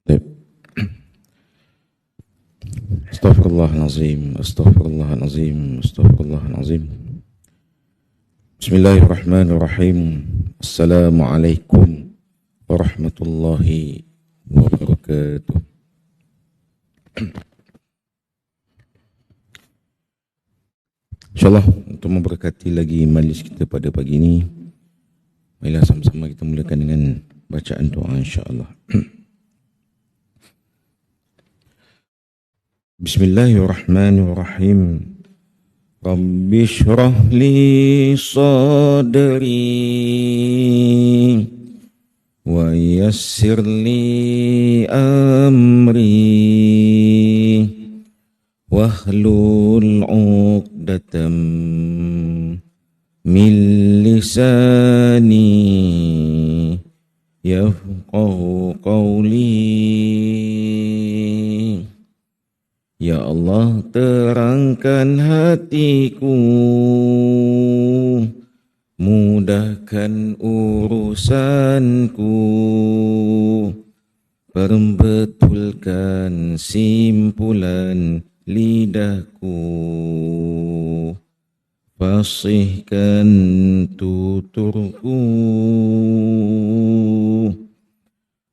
Baik. Astaghfirullahalazim, astaghfirullahalazim, astaghfirullahalazim. Bismillahirrahmanirrahim. Assalamualaikum warahmatullahi wabarakatuh. InsyaAllah untuk memberkati lagi majlis kita pada pagi ini, marilah sama-sama kita mulakan dengan bacaan doa insyaAllah. Bismillahirrahmanirrahim. Rabbi shrah li sadri wa yassir li amri wahlul 'uqdatam min lisani yafqahu qawli. Ya Allah, terangkan hatiku, mudahkan urusanku, perbetulkan simpulan lidahku, fasihkan tuturku.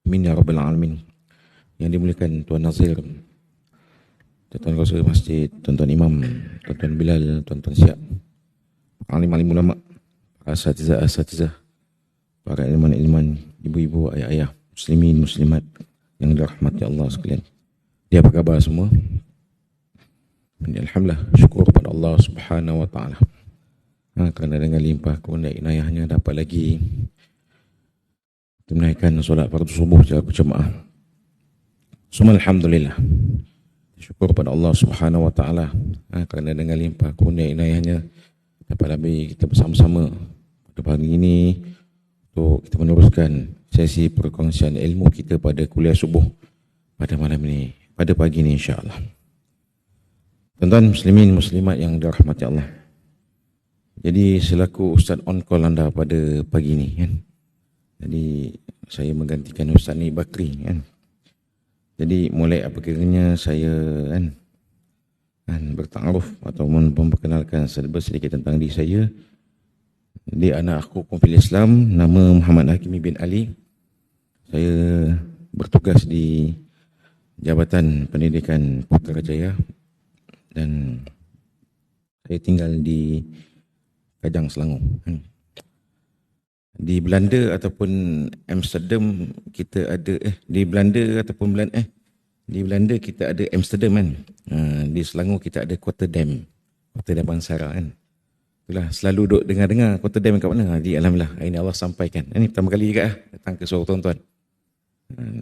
Amin ya Rabbal Alamin. Yang dimuliakan Tuan Nazir, Tuan Rasul Masjid, Tuan-tuan Imam, Tuan-tuan Bilal, Tuan-tuan Syiab, alim-alim ulama, asatizah, para ilmuwan, ibu-ibu, ayah-ayah, muslimin, muslimat yang dirahmati Allah sekalian. Dia apa khabar semua? Alhamdulillah, syukur kepada Allah Subhanahu wa taala. Kerana dengan limpah kurnia inayahnya dapat lagi menaikkan solat fardu subuh secara berjemaah. Semua alhamdulillah. Syukur pada Allah Subhanahu wa taala kerana dengan limpah kurnia inayahnya dapat lebih kita bersama-sama pada pagi ini untuk kita meneruskan sesi perkongsian ilmu kita pada kuliah subuh pada malam ini, pada pagi ini insya-Allah. Tuan-tuan muslimin muslimat yang dirahmati Allah. Jadi selaku ustaz on call anda pada pagi ini kan. Jadi saya menggantikan Ustaz Ni Bakri kan. Jadi mulai apa kiranya saya bertaaruf atau memperkenalkan sedikit tentang diri saya. Dia anak aku kompil Islam, nama Muhammad Hakimi bin Ali. Saya bertugas di Jabatan Pendidikan Putrajaya dan saya tinggal di Kajang, Selangor. Di Belanda ataupun Amsterdam kita ada di Belanda kita ada Amsterdam kan. Di Selangor kita ada Rotterdam Bangsara kan. Itulah selalu duk dengar Rotterdam kat mana. Di alhamdulillah ini Allah sampaikan. Ini pertama kali juga datang ke suara tuan-tuan.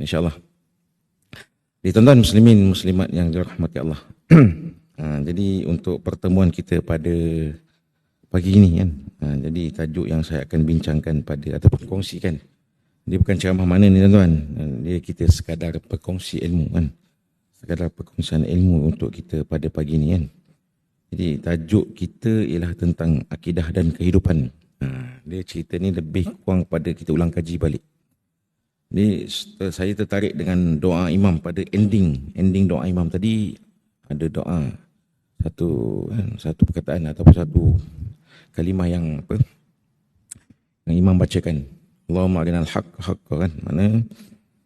Insya-Allah. Di tuan-tuan muslimin muslimat yang dirahmati Allah. Jadi untuk pertemuan kita pada pagi ini kan. Jadi tajuk yang saya akan bincangkan ataupun kongsikan. Dia bukan ceramah mana ni tuan-tuan. Dia kita sekadar berkongsi ilmu kan. Sekadar perkongsian ilmu untuk kita pada pagi ini kan. Jadi tajuk kita ialah tentang akidah dan kehidupan. Dia cerita ni lebih kurang pada kita ulang kaji balik. Jadi saya tertarik dengan doa imam pada ending doa imam tadi ada doa satu perkataan ataupun satu kalimah yang imam bacakan. Allahumma arinal haqq kan. Mana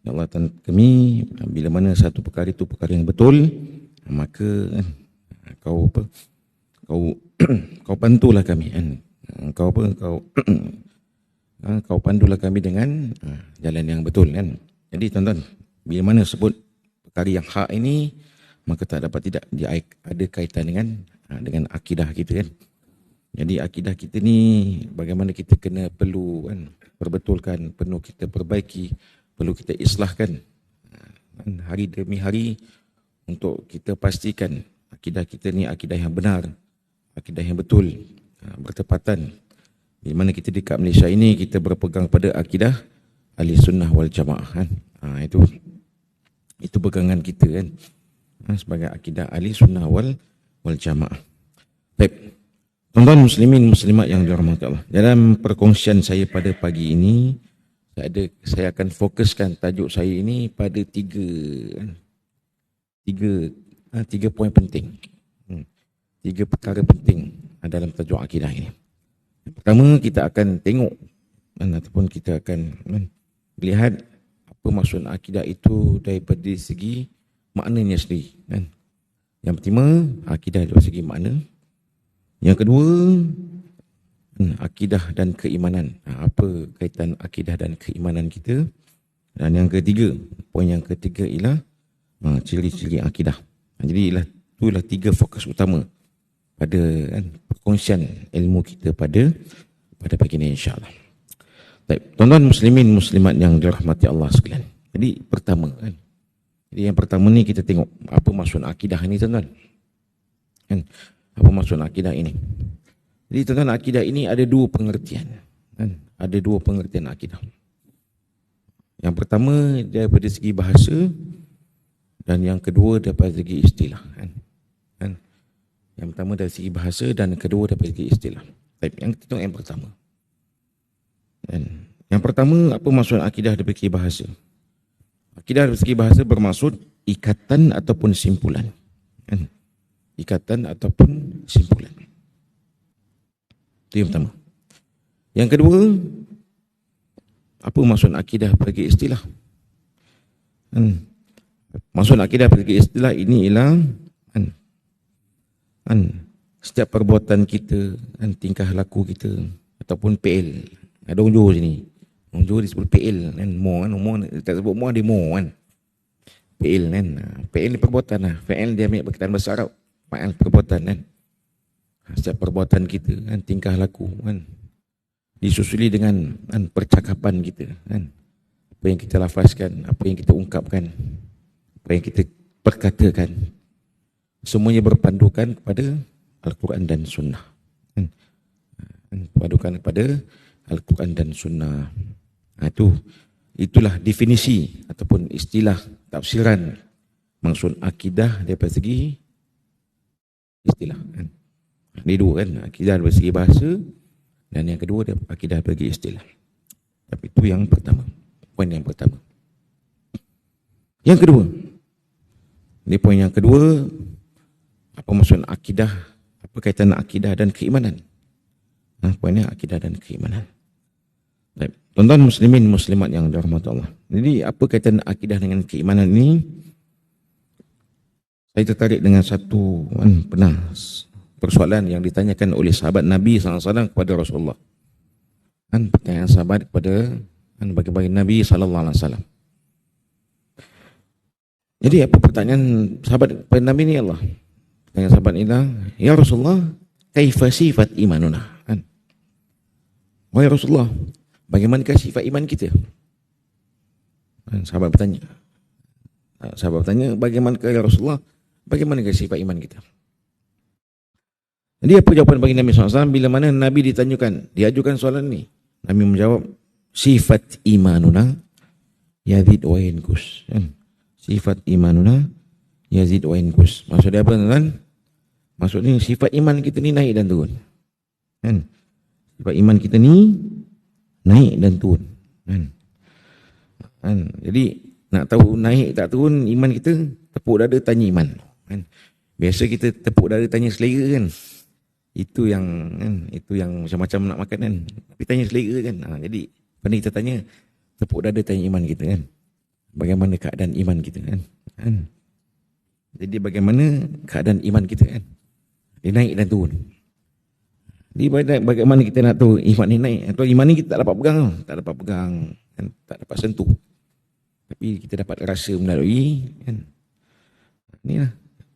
ya Allah kami bila mana satu perkara itu perkara yang betul, maka kau bantulah kami kan. Kau pandulah kami dengan jalan yang betul kan. Jadi tuan-tuan, bila mana sebut perkara yang hak ini, maka tak dapat tidak dia ada kaitan dengan akidah kita kan. Jadi akidah kita ni bagaimana kita perlu kan perbetulkan, perlu kita perbaiki, perlu kita islahkan hari demi hari untuk kita pastikan akidah kita ni akidah yang benar, akidah yang betul, bertepatan. Di mana kita dekat Malaysia ini kita berpegang pada akidah Ahli Sunnah wal Jamaah kan. Itu pegangan kita kan. Sebagai akidah Ahli Sunnah wal Jamaah. Baik. Tuan-tuan muslimin muslimat yang dirahmati Allah. Dalam perkongsian saya pada pagi ini, saya akan fokuskan tajuk saya ini pada tiga poin penting. Tiga perkara penting dalam tajuk akidah ini. Pertama, kita akan tengok ataupun kita akan lihat apa maksud akidah itu daripada segi maknanya sendiri. Yang pertama, akidah dari segi makna. Yang kedua, akidah dan keimanan. Apa kaitan akidah dan keimanan kita? Dan yang ketiga, poin yang ketiga ialah ciri-ciri akidah. Jadi itulah tiga fokus utama pada perkongsian ilmu kita pada pagi ini, insya-Allah. Baik, tuan-tuan muslimin muslimat yang dirahmati Allah sekalian. Jadi pertama Jadi yang pertama ni kita tengok apa maksud akidah ini, tuan-tuan. Apa maksud akidah ini? Jadi tuan-tuan, akidah ini ada dua pengertian. Ada dua pengertian akidah. Yang pertama daripada segi bahasa dan yang kedua daripada segi istilah. Yang pertama dari segi bahasa dan kedua daripada segi istilah. Baik, yang kita tengok yang pertama. Yang pertama, apa maksud akidah dari segi bahasa? Akidah dari segi bahasa bermaksud ikatan ataupun simpulan. Ikatan ataupun simpulan. Itu yang pertama. Yang kedua, apa maksud akidah bagi istilah? Maksud akidah bagi istilah ini ialah setiap perbuatan kita, tingkah laku kita ataupun PL. Ada orang Johor sini. Orang Johor disebut PL mo tak sebut mo, dia mo PL PL ni perbuatan PL dia ambil berkaitan bahasa Arab. Fa'al perbuatan setiap perbuatan kita tingkah laku disusuli dengan percakapan kita apa yang kita lafazkan, apa yang kita ungkapkan, apa yang kita perkatakan, semuanya berpandukan kepada Al-Quran dan Sunnah. Berpandukan kepada Al-Quran dan Sunnah. Itulah definisi ataupun istilah tafsiran maksud akidah daripada segi istilah. Ini dua akidah dari segi bahasa dan yang kedua akidah bagi istilah. Tapi itu yang pertama. Poin yang pertama. Yang kedua. Ini poin yang kedua. Apa maksud akidah? Apa kaitan akidah dan keimanan? Poinnya akidah dan keimanan. Baik. Tuan-tuan muslimin muslimat yang dirahmati Allah. Jadi apa kaitan akidah dengan keimanan ini? Saya tertarik dengan satu persoalan yang ditanyakan oleh sahabat Nabi SAW kepada Rasulullah. Pertanyaan sahabat kepada bagi Nabi SAW. Jadi apa pertanyaan sahabat kepada Nabi ini Allah? Pertanyaan sahabat ini, ya Rasulullah, kaifa sifat imanuna? Wahai Rasulullah, bagaimanakah sifat iman kita? Sahabat bertanya. Bagaimanakah ya Rasulullah? Bagaimanakah sifat iman kita? Jadi apa jawapan bagi Nabi SAW bila mana Nabi diajukan soalan ni? Nabi menjawab, sifat imanuna yazid wa yanqus. Sifat imanuna yazid wa yanqus. Maksudnya apa, tuan? Maksudnya sifat iman kita ni naik dan turun. Sifat iman kita ni naik dan turun. Jadi nak tahu naik tak turun iman kita, tepuk dada tanya iman. Biasa kita tepuk dada tanya selera kan. Itu yang macam-macam nak makan kan. Tapi tanya selera kan. Jadi pada kita tanya, tepuk dada tanya iman kita kan. Bagaimana keadaan iman kita kan. Jadi bagaimana keadaan iman kita kan. Dia naik dan turun. Jadi bagaimana kita nak tahu iman ni naik atau iman ni kita tak dapat pegang kan? Tak dapat sentuh. Tapi kita dapat rasa melalui kan. Inilah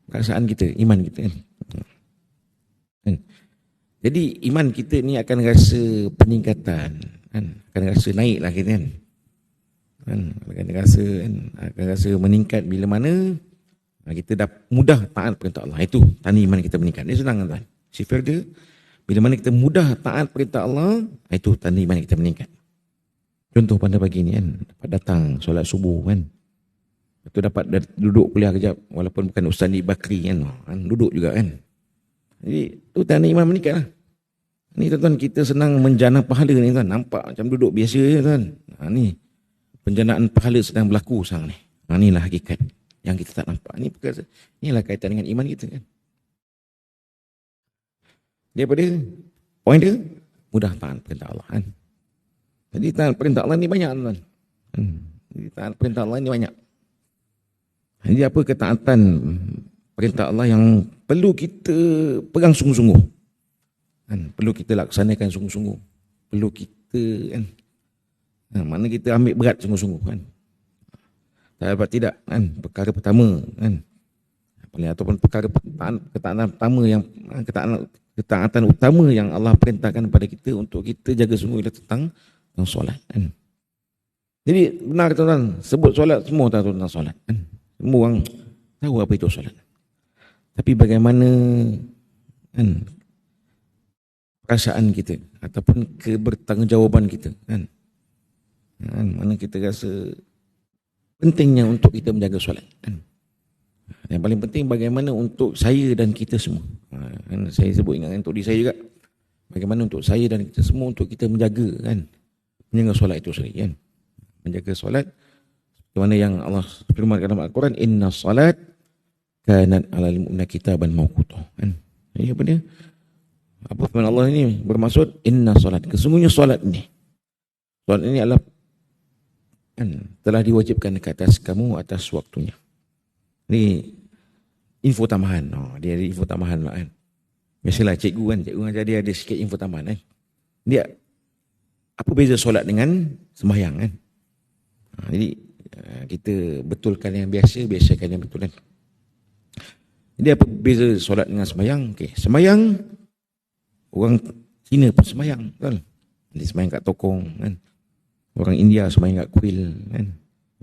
perasaan kita, iman kita kan. Jadi iman kita ni akan rasa peningkatan kan? Akan rasa naik lah kita kan. Akan rasa meningkat bila mana kita dah mudah taat perintah Allah. Itu tanda iman kita meningkat. Ini senang kan? Sifat dia, bila mana kita mudah taat perintah Allah, itu tanda iman kita meningkat. Contoh pada pagi ni kan, dapat datang solat subuh kan. Itu dapat duduk kuliah kejap, walaupun bukan Ustaz Ni Bakri kan, duduk juga kan. Jadi itu tanda iman meningkat lah. Ni tuan-tuan, kita senang menjana pahala ni tuan. Nampak macam duduk biasa je tuan. Ni penjanaan pahala sedang berlaku sekarang ni. Inilah hakikat yang kita tak nampak. Inilah kaitan dengan iman kita kan. Daripada poin dia, mudah taat perintah Allah kan. Jadi taat perintah Allah ni banyak tuan. Jadi taat perintah Allah ni banyak. Jadi apa ketaatan perintah Allah yang perlu kita pegang sungguh-sungguh. Perlu kita laksanakan sungguh-sungguh. Perlu kita kan. Mana kita ambil berat sungguh-sungguh kan. Tak dapat tidak kan. Perkara pertama kan. Ataupun perkara ketaatan pertama yang ketaatan utama yang Allah perintahkan kepada kita untuk kita jaga sungguh ialah tentang solat kan. Jadi benar tuan-tuan, sebut solat semua tahu tentang solat kan. Semua orang tahu apa itu solat. Tapi bagaimana kan perasaan kita ataupun kebertanggungjawaban kita kan. Mana kita rasa pentingnya untuk kita menjaga solat kan. Yang paling penting bagaimana untuk saya dan kita semua. Kan saya sebut ingat untuk diri saya juga. Bagaimana untuk saya dan kita semua untuk kita menjaga kan. Menjaga solat itu sendiri kan. Menjaga solat bagaimana yang Allah firmankan dalam Al-Quran, inna salat kanat 'alal mu'minina kitaban mawquta kan. Ini apa dia? Apa firman Allah ini bermaksud inna salat. Sesungguhnya solat ini adalah kan, telah diwajibkan ke atas kamu atas waktunya. Ini info tambahan. Dia ada info tambahan lah kan. Biasalah cikgu ajar dia ada sikit info tambahan kan. Dia apa beza solat dengan sembahyang kan. Jadi kita betulkan yang biasa, biasakan yang betul kan. Jadi apa beza solat dengan sembahyang? Okey, sembahyang orang Cina pun sembahyang kan. Dia sembahyang kat tokong kan. Orang India sembahyang kat kuil kan.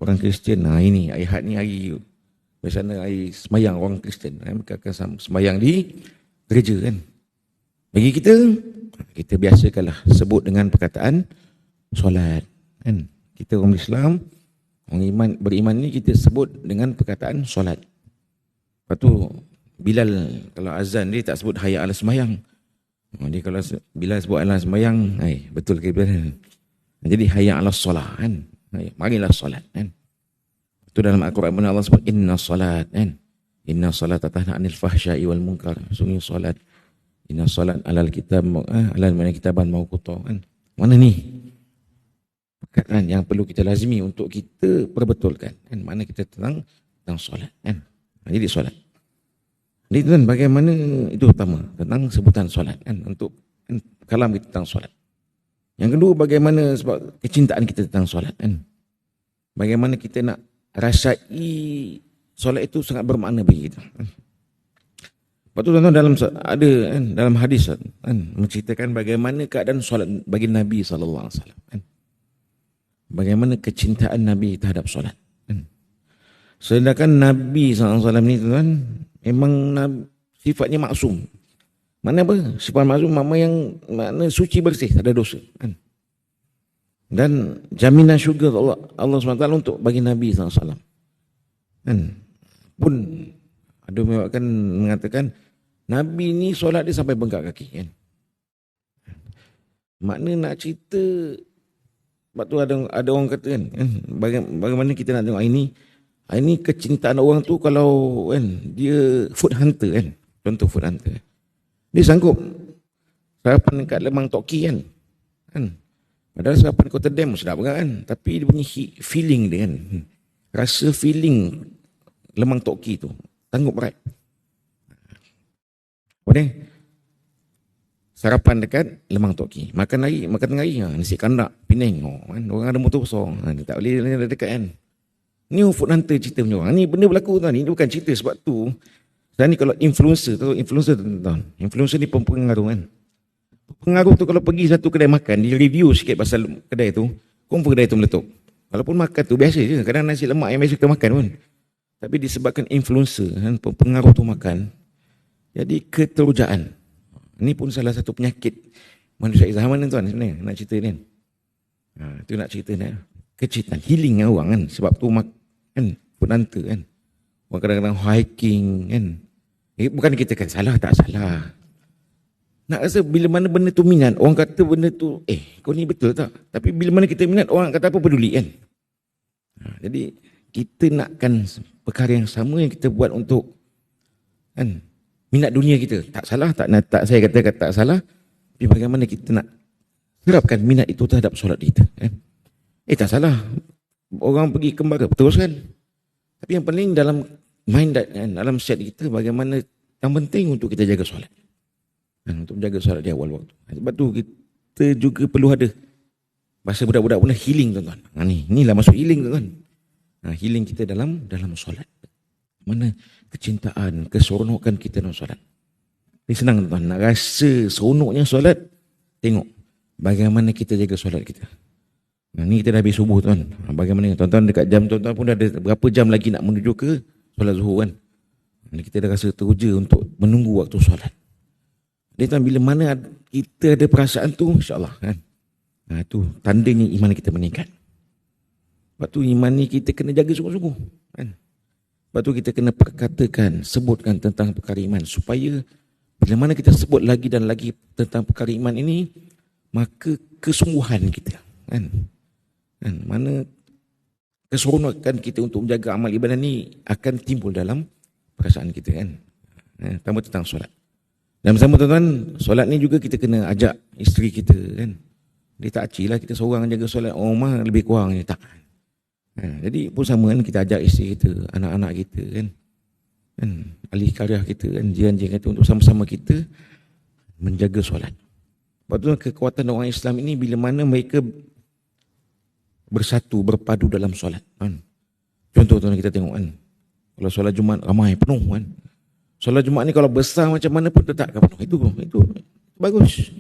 Orang Kristian, ini ayat ni hari biasanya hari sembahyang orang Kristian kan. Mereka akan sembahyang di gereja kan. Bagi kita biasakanlah sebut dengan perkataan solat kan. Kita orang Islam, orang beriman ni kita sebut dengan perkataan solat. Lepas tu Bilal kalau azan dia tak sebut hayya ala sembahyang. Dia kalau Bilal sebut ala sembahyang, betul ke Bilal? Jadi hayya ala solat kan. Marilah solat kan. Itu dalam Al-Quran benar Allah sebut inna solat kan. Inna solat tanha 'anil fahsya'i wal munkar. Sungguh solat. Inna solat alal kitab alal mana kitaban mawquta kan. Mana ni? Perkataan yang perlu kita lazimi untuk kita perbetulkan kan. Mana kita tentang solat kan. Jadi solat. Jadi tuan, bagaimana itu pertama tentang sebutan solat kan, untuk kalam kita tentang solat. Yang kedua, bagaimana sebab kecintaan kita tentang solat kan. Bagaimana kita nak rasai solat itu sangat bermakna bagi kita. Lepas tu tuan-tuan dalam hadis kan menceritakan bagaimana keadaan solat bagi Nabi sallallahu alaihi wasallam kan. Bagaimana kecintaan Nabi terhadap solat kan. Sedangkan Nabi sallallahu alaihi wasallam ni tuan, memang sifatnya maksum. Mana apa? Sifat maksum makna suci bersih, tak ada dosa kan. Dan jaminan syurga Allah SWT untuk bagi Nabi SAW kan. Pun ada mengatakan Nabi ni solat dia sampai bengkak kaki kan. Makna nak cerita, sebab tu ada orang kata kan, bagaimana kita nak tengok ini kecintaan orang tu kalau kan dia food hunter kan. Contoh food hunter. Dia sanggup sarapan dekat Lemang Toki kan. Padahal sarapan Kota Dam sedap kan. Tapi dia punya feeling dia kan. Rasa feeling Lemang Toki tu sanggup berat. Boleh sarapan dekat Lemang Toki. Makan tengah hari nasi kandak, Penang kan. Orang ada motor besar. Dia tak boleh dekat kan. Ni food hunter cerita punya orang. Ni benda berlaku tuan. Ni bukan cerita sebab tu. Dan ni kalau influencer tuan. Influencer ni pengaruh kan. Pengaruh tu kalau pergi satu kedai makan, dia review sikit pasal kedai tu, confirm kedai tu meletup. Walaupun makan tu biasa je. Kadang nasi lemak yang biasa kita makan pun. Tapi disebabkan influencer kan, pengaruh tu makan. Jadi keterujaan. Ini pun salah satu penyakit manusia zaman ni tuan sebenarnya. Nak cerita ni kan. Itu nak cerita ni. Kecintaan, healing orang kan. Sebab tu kan, food hunter kan. Orang kadang-kadang hiking kan. Bukan kita kan salah, tak salah. Nak rasa bila mana benda tu minat, orang kata benda tu, kau ni betul tak? Tapi bila mana kita minat, orang kata apa peduli kan? Jadi kita nakkan perkara yang sama yang kita buat untuk kan, minat dunia kita. Tak salah, tak saya kata tak salah. Tapi bagaimana kita nak terapkan minat itu terhadap solat kita. Kan? Tak salah. Orang pergi kembara, teruskan. Tapi yang paling dalam mind kan, dalam set kita bagaimana yang penting untuk kita jaga solat. Untuk menjaga solat di awal waktu. Sebab tu kita juga perlu ada bahasa budak-budak pun healing tuan-tuan. Inilah masuk healing tuan-tuan. Healing kita dalam solat. Mana kecintaan, keseronokan kita dalam solat. Ini senang tuan-tuan. Nak rasa seronoknya solat, tengok bagaimana kita jaga solat kita. Ni kita dah habis subuh tuan. Bagaimana tuan-tuan dekat jam tuan-tuan pun dah ada berapa jam lagi nak menuju ke solat zuhur kan. Kita dah rasa teruja untuk menunggu waktu solat. Dia tuan, bila mana kita ada perasaan tu, insyaAllah kan. Itu tandanya iman kita meningkat. Sebab tu iman ni kita kena jaga sungguh-sungguh kan. Sebab tu kita kena perkatakan, sebutkan tentang perkara iman. Supaya bila mana kita sebut lagi dan lagi tentang perkara iman ini, maka kesungguhan kita kan. Mana keseronokan kita untuk menjaga amal ibadah ni akan timbul dalam perasaan kita kan. Tambah tentang solat. Dan bersama tuan-tuan, solat ni juga kita kena ajak isteri kita kan. Dia tak acik lah kita seorang jaga solat, rumah lebih kurang je, tak. Jadi pun sama kan, kita ajak isteri kita, anak-anak kita kan. Ahli karya kita kan, jiran-jiran kita untuk sama-sama kita menjaga solat. Sebab tu kekuatan orang Islam ini bila mana mereka bersatu, berpadu dalam solat kan. Contoh tuan kita tengok kan, kalau solat Jumaat ramai penuh kan. Solat Jumaat ni kalau besar macam mana pun tetap akan penuh. Itu bagus.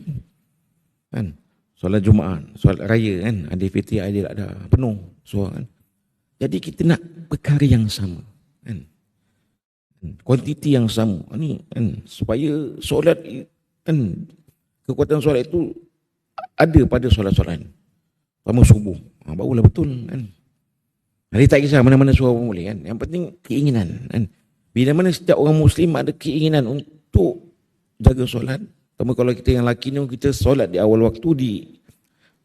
Kan? Solat Jumaat, solat raya kan, Aidilfitri, Aidiladha penuh kan. Jadi kita nak perkara yang sama kan. Kuantiti yang sama ni kan, supaya solat kan, kekuatan solat itu ada pada solat-solat. Pertama subuh, barulah betul kan. Dia tak kisah mana-mana surah pun boleh kan. Yang penting keinginan kan. Bila mana setiap orang Muslim ada keinginan untuk jaga solat. Terutama kalau kita yang lelaki ni, kita solat di awal waktu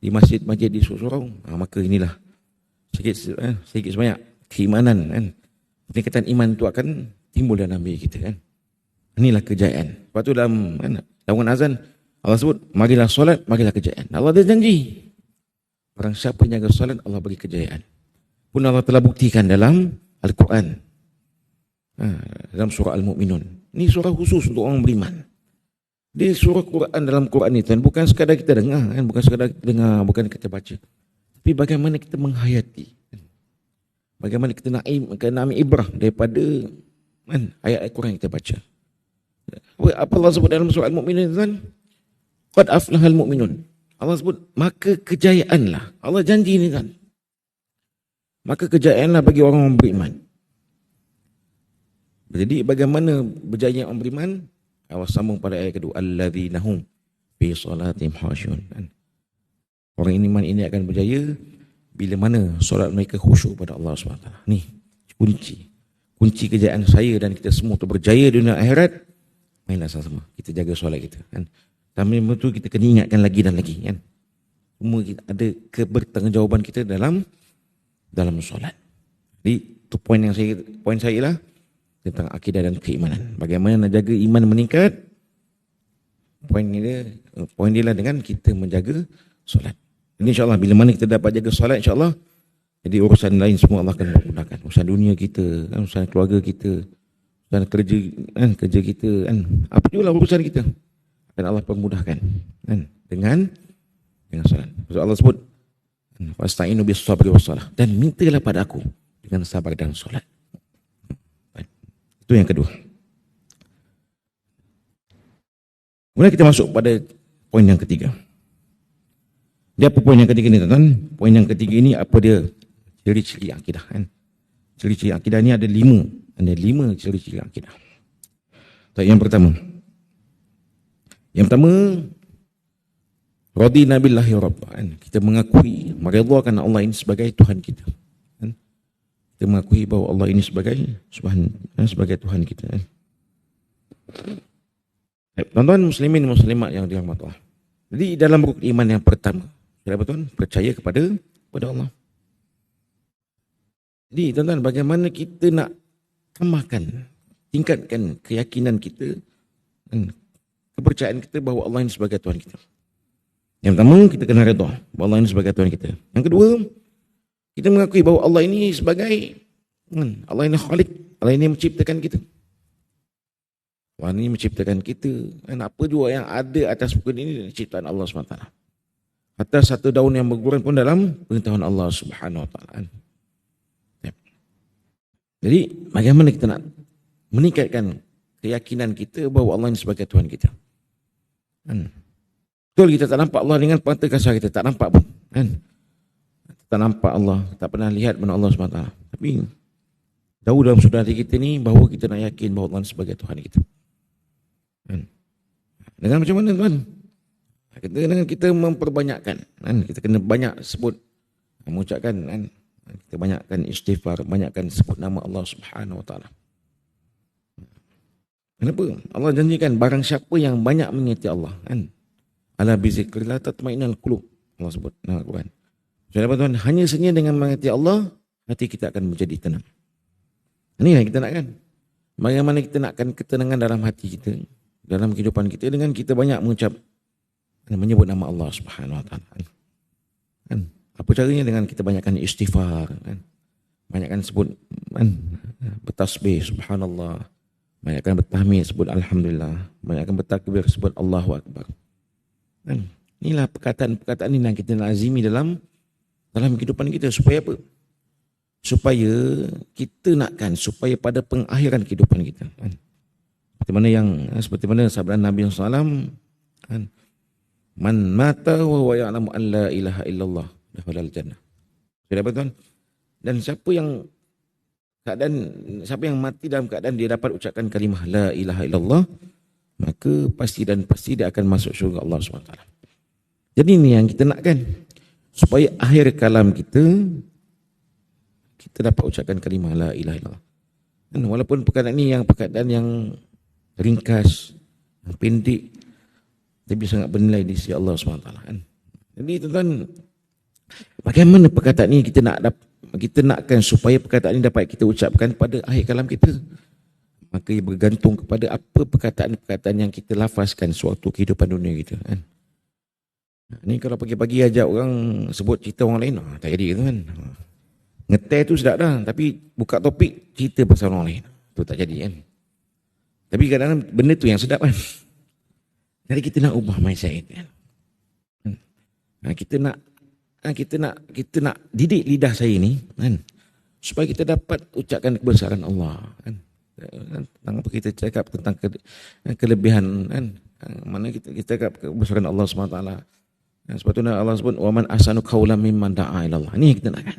di masjid-masjid di surau. Maka inilah sedikit sebanyak keimanan kan. Peningkatan iman itu akan timbul dalam diri kita kan. Inilah kejayaan. Lepas tu dalam azan Allah sebut, marilah solat, marilah kejayaan. Allah ada janji. Orang siapa yang jaga solat, Allah bagi kejayaan. Pun Allah telah buktikan dalam Al-Quran. Dalam surah Al-Mu'minun. Ini surah khusus untuk orang beriman. Di surah Quran, dalam Quran itu bukan sekadar kita dengar kan, bukan sekadar kita dengar, bukan kita baca. Tapi bagaimana kita menghayati. Bagaimana kita nak ambil ibrah daripada ayat Al-Quran yang kita baca. Apa Allah sebut dalam surah Al-Mu'minun kan? Qad aflahal mu'minun. Allah sebut maka kejayaanlah. Allah janji ni kan. Maka kejayaanlah bagi orang beriman. Jadi bagaimana berjaya orang beriman? Allah sambung pada ayat kedua, alladzina hum fi salatihim khashi'un. Orang iman ini akan berjaya bila mana solat mereka khusyuk pada Allah SWT. Ni kunci kejayaan saya dan kita semua untuk berjaya di dunia akhirat. Mainlah sama-sama kita jaga solat kita kan. Tapi betul kita kena ingatkan lagi dan lagi kan. Semua kita ada kebertanggungjawaban kita dalam solat. Jadi itu poin saya lah tentang akidah dan keimanan. Bagaimana nak jaga iman meningkat? Poin dia lah dengan kita menjaga solat. Ini insyaAllah bila mana kita dapat jaga solat, insyaAllah jadi urusan lain semua Allah akan memudahkan. Urusan dunia kita, urusan keluarga kita, urusan kerja kita, apa juga lah urusan kita akan Allah permudahkan dengan solat. Allah sebut fasta'inu bis sabri was salah, dan mintalah pada aku dengan sabar dan solat. Itu yang kedua. Kemudian kita masuk pada poin yang ketiga. Dia apa poin yang ketiga ni tuan-tuan? Poin yang ketiga ini apa dia? Ciri-ciri akidah kan. Ciri-ciri akidah ni ada 5. Ada 5 ciri-ciri akidah. Yang pertama. Radina billahi rabban. Kita mengakui, meridhakan Allah ini sebagai Tuhan kita. Kita mengakui bahawa Allah ini sebagai Tuhan kita. Tuan-tuan muslimin muslimat yang dirahmati Allah. Jadi dalam rukun iman yang pertama, apa tuan? Percaya kepada Allah. Jadi tuan-tuan, bagaimana kita nak tambahkan, tingkatkan keyakinan kita dan kepercayaan kita bahawa Allah ini sebagai Tuhan kita. Yang pertama, kita kena redha bahawa Allah ini sebagai Tuhan kita. Yang kedua, kita mengakui bahawa Allah ini sebagai Allah ini Khalik, Allah ini menciptakan kita. Allah ini menciptakan kita. Dan apa juga yang ada atas muka ini ciptaan Allah SWT. Atas satu daun yang berguguran pun dalam pengetahuan Allah Subhanahu Wa Taala. Jadi bagaimana kita nak meningkatkan keyakinan kita bahawa Allah ini sebagai Tuhan kita. Betul kita tak nampak Allah dengan mata kasar kita, tak nampak pun. Tak nampak Allah, tak pernah lihat mana Allah SWT. Tapi tahu dalam sudah hati kita ni bahawa kita nak yakin bahawa Allah sebagai Tuhan kita. Dengan macam mana tuan? Dengan kita memperbanyakkan. Kita kena banyak sebut, mengucapkan, kita banyakkan istighfar, banyakkan sebut nama Allah Subhanahu Wa Taala. Kenapa? Allah janjikan barang siapa yang banyak mengingati Allah, ala bizikrillah tatmainnul qulub. Allah sebut dalam Al-Quran. Jadi apa tuan? Hanya saja dengan mengingati Allah, hati kita akan menjadi tenang. Ini yang kita nakkan. Bagaimana kita nakkan ketenangan dalam hati kita, dalam kehidupan kita dengan kita banyak mengucap dan menyebut nama Allah Subhanahu Wa Taala. Apa caranya? Dengan kita banyakkan istighfar, banyakkan sebut bertasbih subhanallah, banyakkan bertahmid sebut alhamdulillah, banyakkan bertakbir sebut Allahu Akbar. Inilah perkataan-perkataan ini yang kita lazimi dalam kehidupan kita. Supaya apa? Supaya kita nakkan, supaya pada pengakhiran kehidupan kita, seperti mana sabda Nabi SAW, man mata wa huwa ya'lamu an la ilaha illallah dakhala al-jannah. Sudah apa tuan? Dan siapa yang mati dalam keadaan dia dapat ucapkan kalimah la ilaha illallah, maka pasti dia akan masuk syurga Allah SWT. Jadi ini yang kita nakkan, supaya akhir kalam kita dapat ucapkan kalimah la ilaha illallah. Dan walaupun perkataan ini perkataan yang ringkas, pendek, tapi sangat bernilai di sisi Allah SWT. Jadi tuan-tuan, bagaimana perkataan ini kita nakkan supaya perkataan ini dapat kita ucapkan pada akhir kalam kita? Maka ia bergantung kepada apa perkataan-perkataan yang kita lafazkan suatu kehidupan dunia kita. Ni kalau pagi-pagi ajak orang sebut cerita orang lain, tak jadi kan. Ngetel tu sedap dah, tapi buka topik cerita pasal orang lain, tu tak jadi kan. Tapi kadang-kadang benda tu yang sedap kan. Jadi kita nak ubah mindset kan. Kita nak didik lidah saya ni kan, supaya kita dapat ucapkan kebesaran Allah kan. Tentang apa kita cakap tentang kelebihan kan. Mana kita cakap kebesaran Allah SWT. Sebab tu Allah sebut wa man ahsanu qawlan mimman da'a ila Allah. Ni kita nak kan.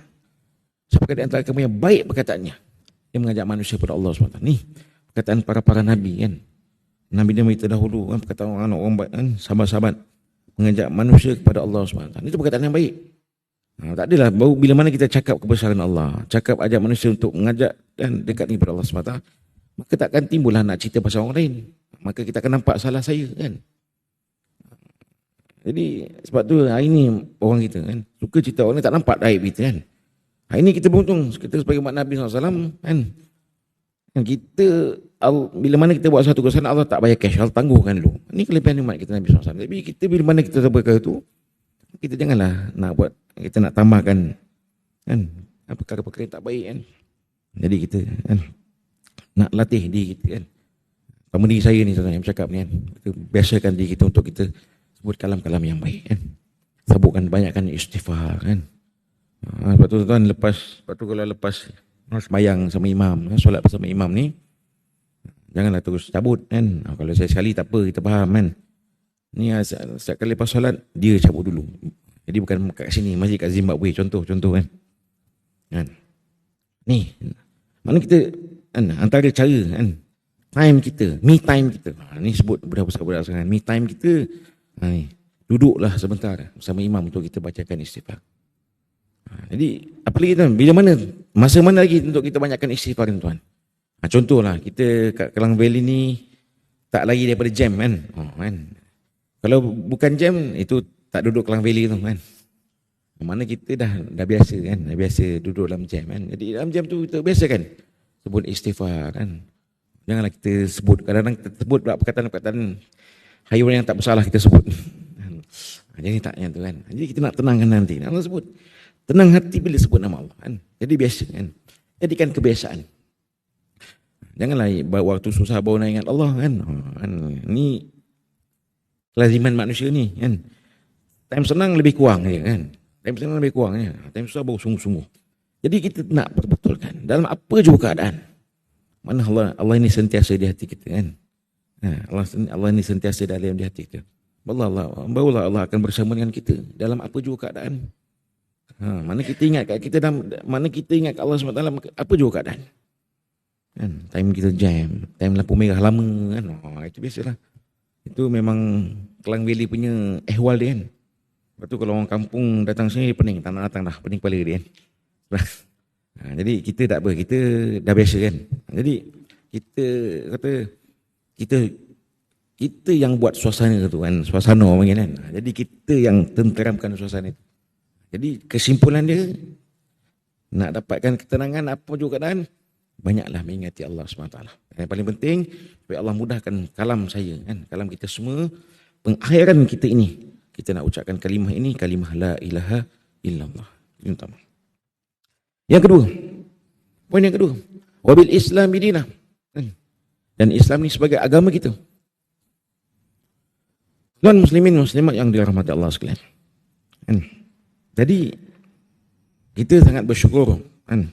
Supaya di antara kamu yang baik perkataannya, dia mengajak manusia kepada Allah SWT. Ni perkataan para Nabi kan. Nabi dia terdahulu kan, perkataan orang baik kan, sahabat-sahabat mengajak manusia kepada Allah SWT. Itu perkataan yang baik. Tak adalah baru bila mana kita cakap kebesaran Allah, cakap ajak manusia untuk mengajak dan dekat kepada Allah SWT, maka takkan timbullah nak cerita pasal orang lain. Maka kita akan nampak salah saya kan. Jadi sebab tu hari ni orang kita kan suka cerita orang lain, tak nampak aib kita kan. Hari ni kita beruntung, kita sebagai umat Nabi SAW kan, kita bila mana kita buat satu kesan, Allah tak bayar cash, Allah tangguhkan dulu. Ini kelebihan umat kita Nabi SAW. Tapi kita bila mana kita berkata itu, kita janganlah nak buat, kita nak tambahkan kan perkara-perkara yang tak baik kan. Jadi kita kan nak latih diri kita kan. Sama diri saya ni yang bercakap ni kan, kita biasakan diri kita untuk kita sebut kalam-kalam yang baik kan. Sebutkan banyakkan istighfar kan. Lepas tu tuan, kalau lepas sembahyang sama imam, solat bersama imam ni, janganlah terus cabut kan. Kalau saya sekali tak apa, kita faham kan. Ni setiap kali lepas solat, dia cabut dulu. Jadi bukan kat sini, masih kat Zimbabwe, contoh kan. Ni, mana kita kan, antara cara kan, time kita, me time kita. Ni sebut budak-budak sangat, me time kita. Duduklah sebentar bersama imam untuk kita bacakan istighfar. Jadi apa lagi tuan? Bila mana, masa mana lagi untuk kita banyakkan istighfar tuan? Contohlah kita kat Kelang Valley ni tak lari daripada jam kan. Kan. Kalau bukan jam, itu tak duduk Klang Valley tu kan. Mana kita dah biasa kan, dah biasa duduk dalam jam kan. Jadi dalam jam tu kita biasa kan sebut istighfar kan. Janganlah kita sebut, kadang-kadang kita sebut perkataan-perkataan haiwan yang tak bersalah kita sebut. Jadi taknya tu kan. Jadi kita nak tenangkan nanti. Allah sebut tenang hati bila sebut nama Allah kan. Jadi biasa kan. Jadikan kebiasaan. Janganlah waktu susah baru nak ingat Allah kan. Ni kelaziman manusia ni kan. Time senang lebih kurang je kan. Time senang lebih kurang je. Time susah baru sungguh-sungguh. Jadi kita nak betul-betulkan dalam apa juga keadaan. Mana Allah ini sentiasa di hati kita kan. Allah ini sentiasa dalam di hati kita. Barulah Allah akan bersama dengan kita dalam apa juga keadaan. Mana kita ingat Allah SWT apa juga keadaan. Kan? Time kita jam, time lampu merah lama kan. Itu biasalah. Itu memang Klang Valley punya ehwal dia kan. Lepas tu kalau orang kampung datang sini pening, tak nak datang dah, pening kepala dia kan. Jadi kita tak apa, kita dah biasa kan. Jadi kita kata kita yang buat suasana tu kan, suasana orang kan. Jadi kita yang tenteramkan suasana itu. Jadi kesimpulan dia, nak dapatkan ketenangan apa juga keadaan, banyaklah mengingati Allah SWT. Yang paling penting, supaya Allah mudahkan kalam saya kan, kalam kita semua, pengakhiran kita ini, kita nak ucapkan kalimah ini, kalimah la ilaha illallah. Ini utama. Yang kedua, poin yang kedua, wabil Islam bidinah. Dan Islam ni sebagai agama kita. Tuan muslimin muslimat yang dirahmati Allah sekalian. Jadi kita sangat bersyukur kan.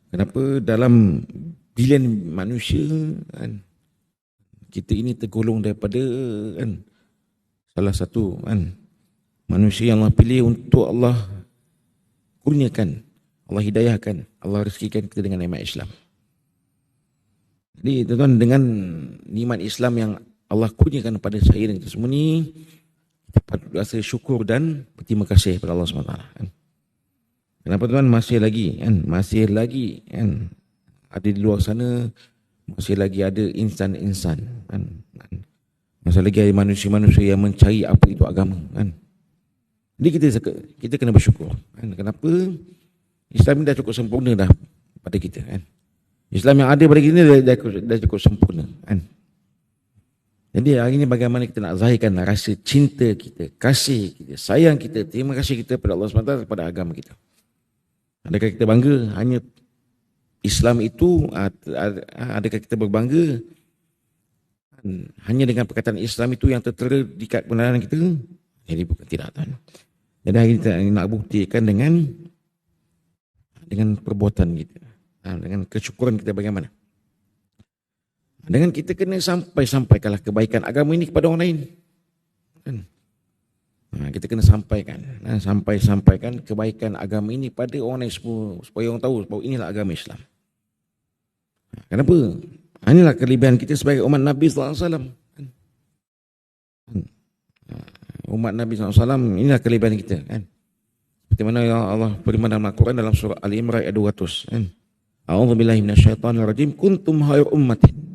Kenapa dalam bilion manusia kan, kita ini tergolong daripada kan, salah satu kan, manusia yang Allah pilih untuk Allah kurniakan, Allah hidayahkan, Allah rezekikan kita dengan nikmat Islam. Jadi tuan-tuan, dengan nikmat Islam yang Allah kurniakan kepada saya dan kita semua ni, kita patut rasa syukur dan berterima kasih kepada Allah SWT kan. Kenapa tuan, masih lagi kan, ada di luar sana, masih lagi ada insan-insan kan. Masih lagi ada manusia-manusia yang mencari apa itu agama kan. Jadi kita kena bersyukur kan. Kenapa? Islam ni dah cukup sempurna dah pada kita kan. Islam yang ada pada kita dah cukup sempurna kan. Jadi hari ini bagaimana kita nak zahirkan rasa cinta kita, kasih kita, sayang kita, terima kasih kita kepada Allah SWT, kepada agama kita. Adakah kita bangga hanya Islam itu, adakah kita berbangga hanya dengan perkataan Islam itu yang tertera di kad kebenaran kita? Jadi bukan, tidak tuan. Jadi hari ini kita nak buktikan dengan perbuatan kita, dengan kesyukuran kita bagaimana. Dengan kita kena sampaikanlah kebaikan agama ini kepada orang lain. Kan? Kita kena sampaikan kebaikan agama ini pada orang lain semua, supaya orang tahu bahawa inilah agama Islam. Kenapa? Inilah kelebihan kita sebagai umat Nabi SAW. Umat Nabi SAW, inilah kelebihan kita. Kan? Seperti mana Allah firman dalam Al-Quran dalam surah Al-Imran ayat 200. Kan? A'udzubillahi minasyaitonirrajim, kuntum khairu ummatin.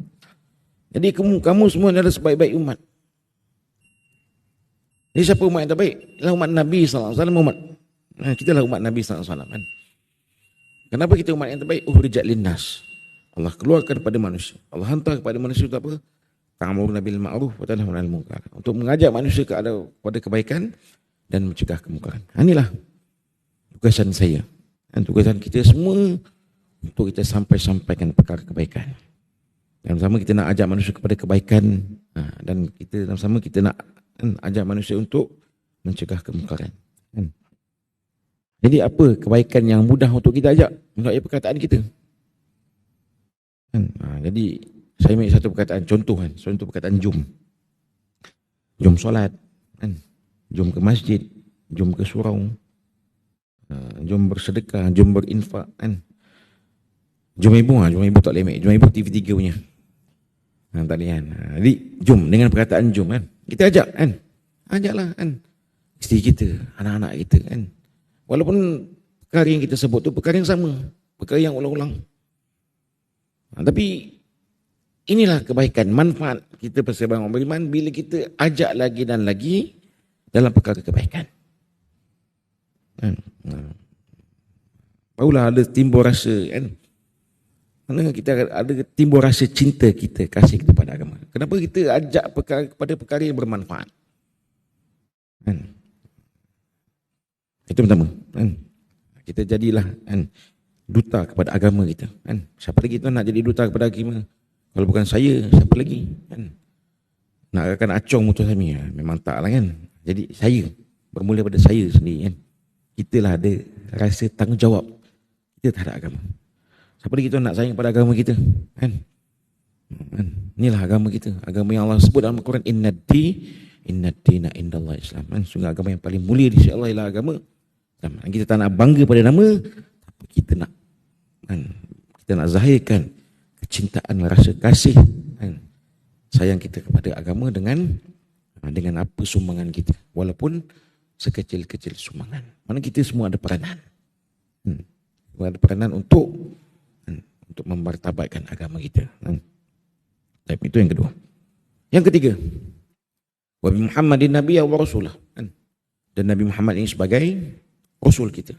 Jadi kamu semua adalah sebaik-baik umat. Jadi siapa umat yang terbaik? Ialah umat Nabi SAW. Kita lah umat Nabi SAW. Kan? Kenapa kita umat yang terbaik? Ukhrijat linnas. Allah keluarkan kepada manusia. Allah hantar kepada manusia itu apa? Ta'muruna bil ma'ruf wa tanhauna 'anil munkar. Untuk mengajak manusia kepada kebaikan dan mencegah kemungkaran. Inilah tugasan saya. Dan tugasan kita semua untuk kita sampaikan perkara kebaikan. Dan sama kita nak ajak manusia kepada kebaikan, dan kita sama kita nak ajak manusia untuk mencegah kemungkaran. Jadi apa kebaikan yang mudah untuk kita ajak? Melalui perkataan kita. Jadi saya ambil satu perkataan contoh perkataan jom. Jom solat, jom ke masjid, jom ke surau, jom bersedekah, jom berinfak. Jom ibu tak lemik, jom ibu TV3 punya. Tak boleh kan. Jadi jom, dengan perkataan jom kan. Kita ajak kan. Ajaklah kan. Isteri kita, anak-anak kita kan. Walaupun perkara yang kita sebut tu perkara yang sama, perkara yang ulang-ulang. Tapi inilah kebaikan, manfaat kita bersama orang beriman bila kita ajak lagi dan lagi dalam perkara kebaikan. Barulah ada timbul rasa kan. Mana kita ada timbul rasa cinta kita, kasih kita pada agama. Kenapa kita ajak kepada perkara yang bermanfaat? Kan? Itu pertama. Kan? Kita jadilah duta kepada agama kita. Kan? Siapa lagi tu nak jadi duta kepada agama? Kalau bukan saya, siapa lagi? Kan? Nak akan acung mutu kami, memang tak lah kan. Jadi saya, bermula pada saya sendiri kan. Kita lah ada rasa tanggungjawab kita terhadap agama. Siapa lagi tu nak sayang pada agama kita? Kan? Inilah agama kita. Agama yang Allah sebut dalam Al-Quran. Inna dina indallah Islam. Sungguh agama yang paling mulia di sisi Allah ialah agama Islam. Kita tak nak bangga pada nama, tapi kita nak zahirkan kecintaan, rasa kasih, sayang kita kepada agama dengan apa sumbangan kita. Walaupun sekecil-kecil sumbangan. Mana kita semua ada peranan. Ada peranan untuk memartabatkan agama kita. Itu yang kedua. Yang ketiga, wa bi Muhammadin nabiyya wa rasulah. Dan Nabi Muhammad ini sebagai rasul kita,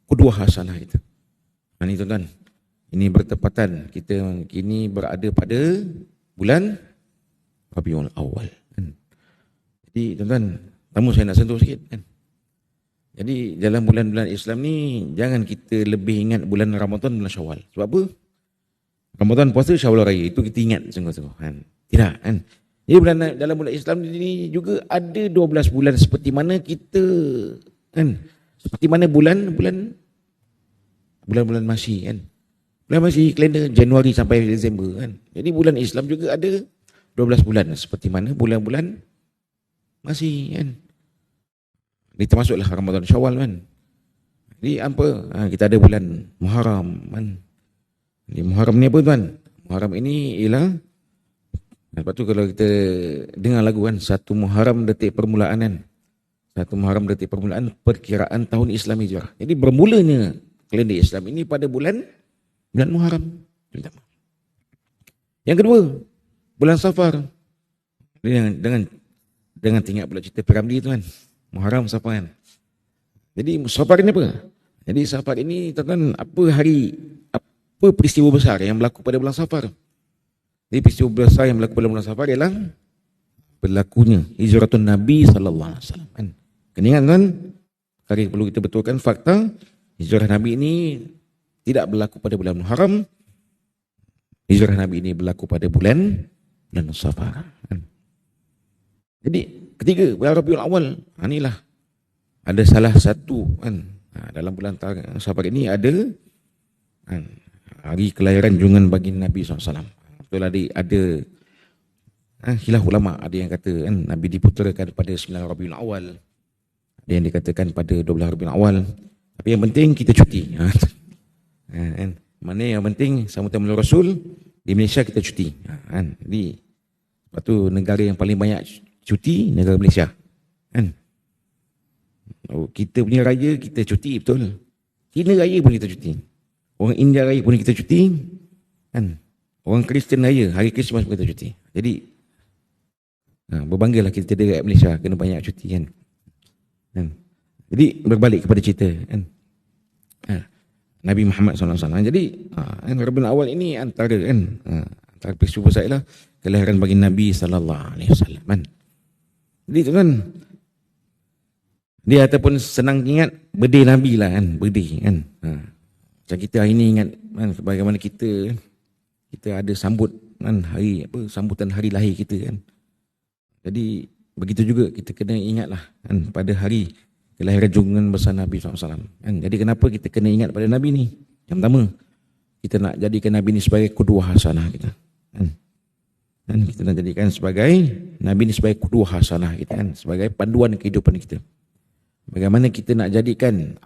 qudwah hasanah kita. Ini tuan-tuan, ini bertepatan kita kini berada pada bulan Rabiul Awal. Jadi tuan-tuan, saya nak sentuh sikit kan. Jadi dalam bulan-bulan Islam ni jangan kita lebih ingat bulan Ramadan, bulan Syawal. Sebab apa? Ramadan puasa, Syawal raya, itu kita ingat sungguh-sungguh kan. Tidak kan. Jadi dalam bulan Islam ni juga ada 12 bulan seperti mana kita kan. Seperti mana bulan-bulan Masih kan. Bulan Masih kalender Januari sampai Disember kan. Jadi bulan Islam juga ada 12 bulan seperti mana bulan-bulan Masih kan. Ini termasuklah Ramadan, Syawal kan. Jadi apa? Kita ada bulan Muharram kan. Jadi Muharram ni apa tuan? Muharram ini ialah, lepas tu kalau kita dengar lagu kan, satu Muharram detik permulaan kan. Satu Muharram detik permulaan perkiraan tahun Islam Hijrah. Jadi bermulanya kalender Islam ini pada bulan Muharram. Yang kedua, bulan Safar. Dengan tinggal pula cerita Piramli tu kan. Muharram, Safar kan. Jadi Safar ini apa? Jadi Safar ini tuan-tuan, apa peristiwa besar yang berlaku pada bulan Safar? Jadi peristiwa besar yang berlaku pada bulan Safar ialah berlakunya hijratun Nabi SAW. Kan? Kena ingat tuan, kali perlu kita betulkan fakta, hijrah Nabi ini tidak berlaku pada bulan Muharram. Hijrah Nabi ini berlaku pada bulan Safar. Kan? Jadi ketiga, bulan Rabiul Awal. Inilah ada salah satu kan, dalam bulan Safar ini ada hari kelahiran junjungan baginda Nabi SAW. Betul ada khilaf ulama, ada yang kata kan, Nabi diputerakan pada 9 Rabiul Awal, ada yang dikatakan pada 12 Rabiul Awal. Tapi yang penting kita cuti. Mana yang penting sambutan Mulia Rasul di Malaysia kita cuti. Jadi lepas tu negara yang paling banyak cuti negara Malaysia. Kan? Kita punya raya kita cuti betul. Cina raya pun kita cuti. Orang India raya pun kita cuti. Kan? Orang Kristian raya, hari Krismas pun kita cuti. Jadi berbanggalah kita dekat Malaysia kena banyak cuti kan. Jadi berbalik kepada cerita kan. Nabi Muhammad SAW. Jadi Rabiul Awal ini antara peristiwa besar ialah kelahiran baginda Nabi SAW kan. Jadi tu kan, dia ataupun senang ingat birthday Nabi lah kan, birthday kan. Macam kita hari ni ingat kan, bagaimana kita ada sambut kan, sambutan hari lahir kita kan. Jadi begitu juga kita kena ingatlah kan, pada hari kelahiran junjungan besar Nabi SAW kan. Jadi kenapa kita kena ingat pada Nabi ni? Yang pertama, kita nak jadikan Nabi ni sebagai qudwah hasanah kita kan. Dan kita nak jadikan sebagai Nabi ini sebagai qudwah hasanah kita kan, sebagai panduan kehidupan kita. Bagaimana kita nak jadikan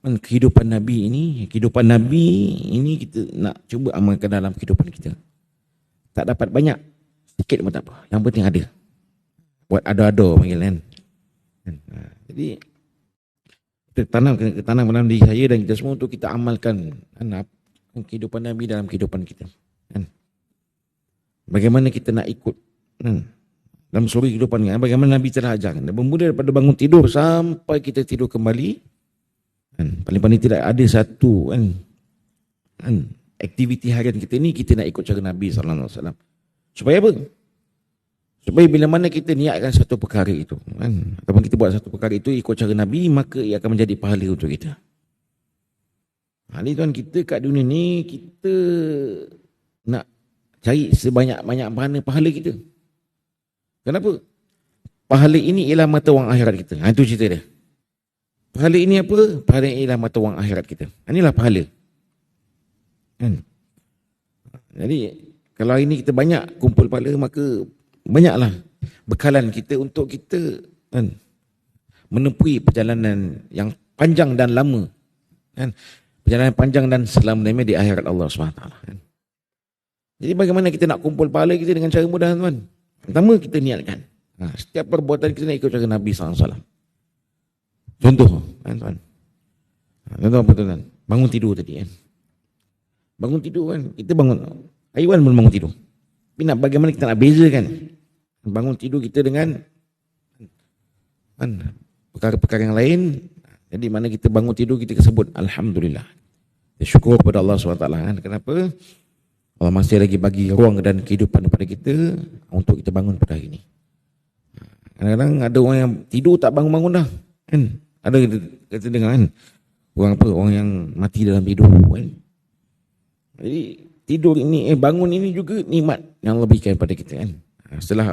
kehidupan Nabi ini kita nak cuba amalkan dalam kehidupan kita. Tak dapat banyak, sikit pun tak apa. Yang penting ada. Buat ado-ado panggil kan. Jadi kita tanam dalam diri saya dan kita semua untuk kita amalkan kehidupan Nabi dalam kehidupan kita. Kan? Bagaimana kita nak ikut dalam seluruh kehidupan ni, bagaimana Nabi telah ajarkan. Bermula daripada bangun tidur sampai kita tidur kembali, paling-paling tidak ada satu aktiviti harian kita ni kita nak ikut cara Nabi SAW. Supaya apa? Supaya bila mana kita niatkan satu perkara itu, ataupun kita buat satu perkara itu ikut cara Nabi, maka ia akan menjadi pahala untuk kita. Ini tuan, kita kat dunia ni kita nak cari sebanyak-banyak pahala kita. Kenapa? Pahala ini ialah mata wang akhirat kita. Itu cerita dia. Pahala ini apa? Pahala ini ialah mata wang akhirat kita. Inilah pahala. Jadi kalau hari ini kita banyak kumpul pahala, maka banyaklah bekalan kita untuk kita menempuhi perjalanan yang panjang dan lama. Perjalanan panjang dan selama-lamanya di akhirat Allah SWT. Jadi bagaimana kita nak kumpul pahala kita dengan cara mudah, tuan? Pertama, kita niatkan. Setiap perbuatan kita nak ikut cara Nabi SAW. Contoh, tuan. Contoh apa, tuan? Bangun tidur tadi, Bangun tidur, kita bangun. Haiwan pun bangun tidur. Tapi nak bagaimana kita nak bezakan bangun tidur kita dengan perkara-perkara yang lain. Jadi mana kita bangun tidur kita sebut Alhamdulillah. Syukur kepada Allah SWT. Kenapa? Allah masih lagi bagi ruang dan kehidupan kepada kita untuk kita bangun pada hari ini. Kadang-kadang ada orang yang tidur tak bangun-bangun dah. Ada kita dengar orang apa? Orang yang mati dalam tidur. Jadi tidur ini, bangun ini juga nikmat yang lebihkan pada kita. Setelah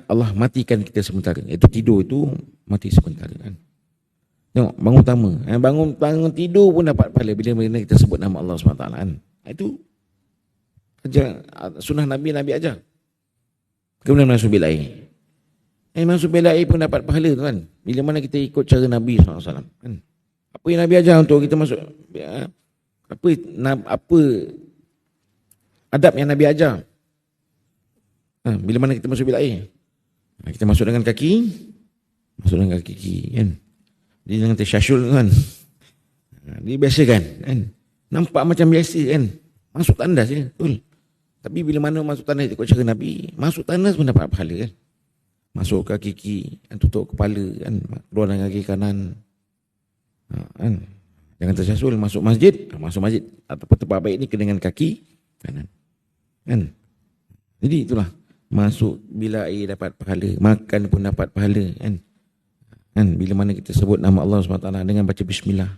Allah matikan kita sementara. Itu tidur itu mati sementara. Tengok, bangun utama. Bangun tidur pun dapat pahala bila kita sebut nama Allah SWT. Itu ajar, sunnah Nabi ajar. Kemudian masuk bil air. Masuk bil air pun dapat pahala, tuan. Bila mana kita ikut cara Nabi SAW. Apa yang Nabi ajar untuk kita masuk? Apa adab yang Nabi ajar? Bila mana kita masuk bil air? Kita masuk dengan kaki. Masuk dengan kaki kiri, Dia jangan tersyasyul, kan? Dia biasa, kan? Nampak macam biasa, kan? Masuk tandas je, betul. Tapi bila mana masuk tandas ikut cara Nabi, masuk tandas pun dapat pahala, kan? Masuk kaki kiri, tutup kepala, kan? Keluar dengan kaki kanan. Jangan tersyasul. Masuk masjid ataupun tempat baik ni kena dengan kaki kanan. Jadi itulah, masuk bila air dapat pahala, makan pun dapat pahala, kan? Bila mana kita sebut nama Allah SWT dengan baca bismillah.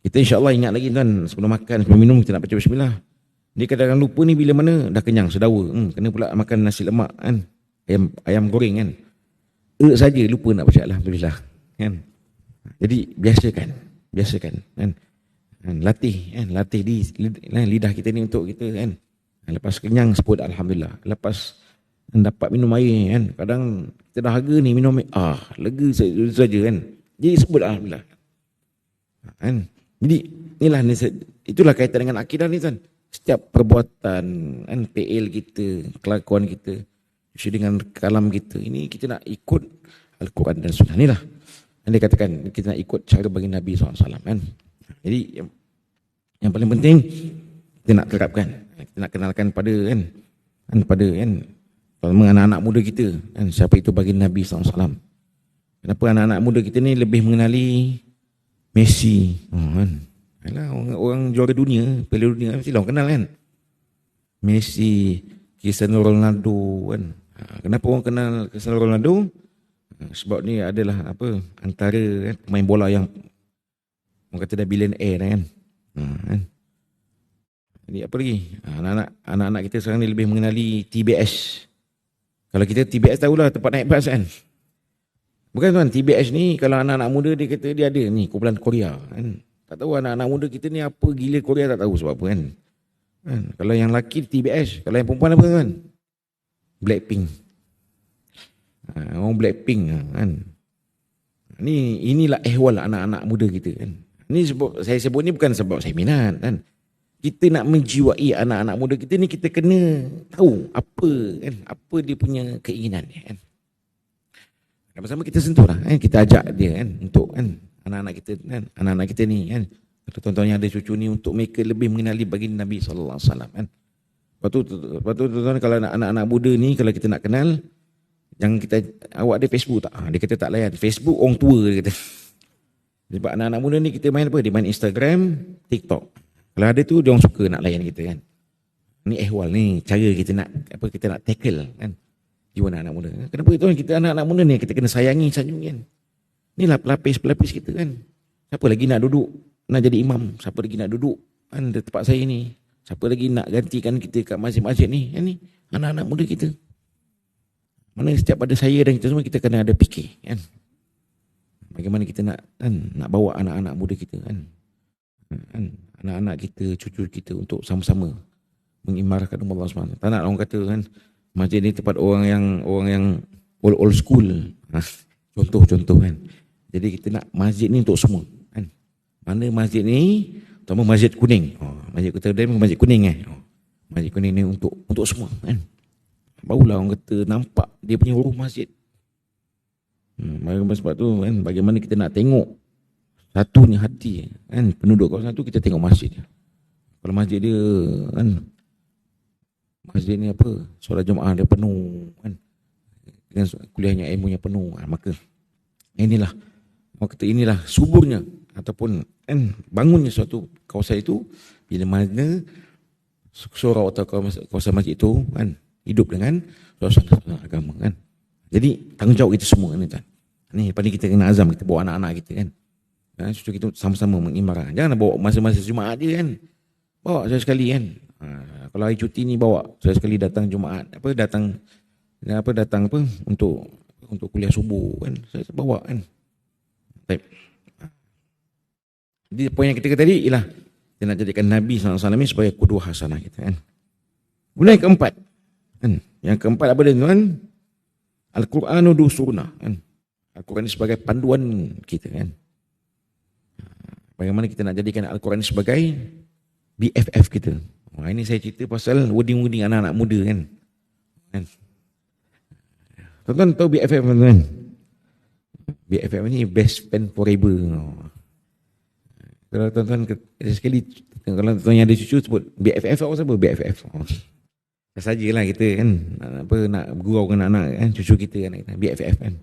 Kita insya-Allah ingat lagi, tuan, sebelum makan, sebelum minum kita nak baca bismillah. Dia kadang-kadang lupa ni bila mana dah kenyang sedawa. Kena pula makan nasi lemak, kan? Ayam goreng, kan? Saja lupa nak baca alhamdulillah, kan? Jadi biasakan, kan? Latih di lidah kita ni untuk kita, kan? Lepas kenyang sebut alhamdulillah. Lepas dapat minum air, kan? Kadang kita dah harga ni minum air, lega saja, kan? Jadi sebut alhamdulillah. Jadi itulah kaitan dengan akidah ni, tuan. Setiap perbuatan, PL kita, kelakuan kita, dengan kalam kita, ini kita nak ikut Al-Quran dan Sunnah. Inilah yang dikatakan kita nak ikut cara bagi Nabi SAW, kan? Jadi yang paling penting kita nak terapkan, kita nak kenalkan pada anak-anak muda kita, kan? Siapa itu bagi Nabi SAW. Kenapa anak-anak muda kita ni lebih mengenali Messi, orang juara dunia, Piala Dunia, mesti orang kenal, kan? Messi, Cristiano Ronaldo, kan? Kenapa orang kenal Cristiano Ronaldo? Sebab ni adalah antara pemain bola yang orang kata dah billionaire, kan? Jadi apa lagi? Anak-anak kita sekarang ni lebih mengenali TBS. Kalau kita TBS tahulah tempat naik bas, kan? Bukan, tuan, TBS ni kalau anak-anak muda dia kata dia ada ni kumpulan Korea, kan? Tak tahu anak-anak muda kita ni apa gila Korea, tak tahu sebab apa, kan? Kalau yang lelaki TBS, kalau yang perempuan apa, kan? Blackpink. Orang Blackpink, kan? Inilah ehwal anak-anak muda kita, kan? Ini sebab saya sebut ni bukan sebab saya minat, kan? Kita nak menjiwai anak-anak muda kita ni, kita kena tahu apa, kan? Apa dia punya keinginan, kan? Sama-sama kita sentuh lah, kan? Kita ajak dia, kan? Untuk, kan? Anak-anak kita, kan? Anak-anak kita ni, kan? Tuan-tuan yang ada cucu ni, untuk mereka lebih mengenali baginda Nabi SAW, kan? Lepas tu tuan-tuan, kalau anak-anak muda ni, kalau kita nak kenal, yang kita, awak ada Facebook tak? Dia kata tak layan. Facebook orang tua, dia kata. Sebab anak-anak muda ni kita main apa? Dia main Instagram, TikTok. Kalau ada tu, dia orang suka nak layan kita kan. Ni ehwal ni, cara kita nak kita nak tackle kan. Jiwa anak-anak muda. Kenapa tuan, kita anak-anak muda ni, kita kena sayangi, sanjung kan. Inilah pelapis-pelapis kita kan. Siapa lagi nak duduk, nak jadi imam? Siapa lagi nak duduk kan di tempat saya ni? Siapa lagi nak gantikan kita kat masjid-masjid ni? Kan ni, anak-anak muda kita. Mana setiap pada saya dan kita semua, kita kena ada fikir kan. Bagaimana kita nak bawa anak-anak muda kita kan. Anak-anak kita, cucu kita untuk sama-sama mengimarkan Allah SWT. Tak nak orang kata kan, masjid ni tempat orang yang old school. Contoh kan. Jadi kita nak masjid ni untuk semua kan. Mana masjid ni, terutama masjid kuning. Masjid kita ada masjid kuning Masjid kuning ni untuk semua kan. Barulah orang kata nampak dia punya huruf masjid. Sebab tu kan, bagaimana kita nak tengok satunya hati kan, penduduk kawasan tu, kita tengok masjid dia. Kalau masjid dia kan, masjid ni apa, solat Jumaat dia penuh kan, dengan kuliahnya ilmunya penuh, maka inilah suburnya ataupun kan bangunnya suatu kawasan itu bila mana surau atau kawasan masjid itu kan hidup dengan suasana agama kan. Jadi tanggungjawab kita semua ni kan. Ni lepas ni kita kena azam, kita bawa anak-anak kita kan. Cucu kita sama-sama mengimarkan. Jangan bawa masa-masa Jumaat je kan. Bawa sekali kan. Kalau hari cuti ni bawa sekali datang Jumaat, datang untuk kuliah subuh kan. Saya bawa kan. Baik. Jadi poin yang ketiga tadi ialah kita nak jadikan Nabi SAW ni sebagai qudwah hasanah kita kan. Kemudian yang keempat kan. Yang keempat apa dia tuan? Al-Qur'anu dusurna kan. Al-Quran ini sebagai panduan kita kan. Bagaimana kita nak jadikan Al-Quran ini sebagai BFF kita. Ini saya cerita pasal wording-wording anak-anak muda kan. Tuan-tuan tahu BFF tuan? BFF ni best friend forever. Kalau tuan-tuan sekali, kalau tuan yang ada cucu sebut BFF, apa sebut BFF? Sajalah kita kan nak bergurau dengan anak kan, cucu kita kan, BFF kan.